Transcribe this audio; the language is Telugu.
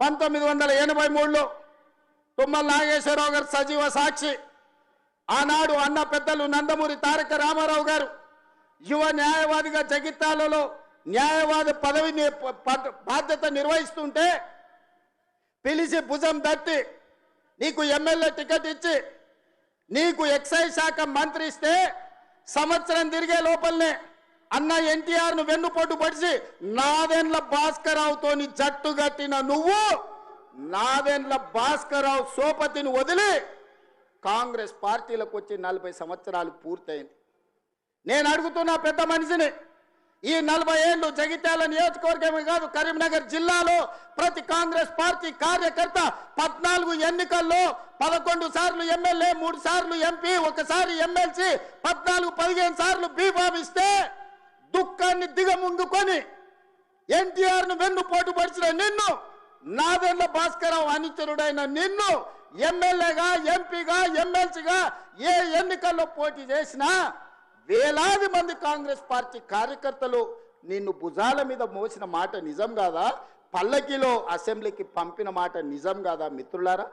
1983లో తుమ్మల నాగేశ్వరరావు గారు సజీవ సాక్షి. ఆనాడు అన్న పెద్దలు నందమూరి తారక రామారావు గారు యువ న్యాయవాదిగా జగిత్యాలలో న్యాయవాది పదవిని బాధ్యత నిర్వహిస్తుంటే పిలిచి భుజం తట్టి నీకు ఎమ్మెల్యే టికెట్ ఇచ్చి నీకు ఎక్సైజ్ శాఖ మంత్రి ఇస్తే సంవత్సరం తిరిగే లోపలనే అన్న ఎన్టీఆర్ను వెన్నుపోటు పడిచి నాదెండ్ల భాస్కరరావుతోని జట్టు కట్టిన నువ్వు నాదెండ్ల భాస్కరరావు సోపతిని వదిలి కాంగ్రెస్ పార్టీలకు వచ్చి 40 సంవత్సరాలు పూర్తయింది. నేను అడుగుతున్నా పెద్ద మనిషిని, ఈ 40 ఏళ్ళు జగిత్యాల నియోజకవర్గమే కాదు కరీంనగర్ జిల్లాలో ప్రతి కాంగ్రెస్ పార్టీ కార్యకర్త 14 ఎన్నికల్లో 11 సార్లు ఎమ్మెల్యే, 3 సార్లు ఎంపీ, 1 సారి ఎమ్మెల్సీ, 14-15 సార్లు బీఫామ్ ఇస్తే దుఃఖాన్ని దిగముందుకొని ఎన్టీఆర్ను వెన్నుపోటు పడిచిన నిన్ను, నాదెండ్ల భాస్కరరావు అనుచరుడైన నిన్ను ఎమ్మెల్యేగా, ఎంపీగా, ఎమ్మెల్సీగా ఏ ఎన్నికల్లో పోటీ చేసినా వేలాది మంది కాంగ్రెస్ పార్టీ కార్యకర్తలు నిన్ను భుజాల మీద మోసిన మాట నిజం కాదా? పల్లకిలో అసెంబ్లీకి పంపిన మాట నిజం కాదా? మిత్రులారా,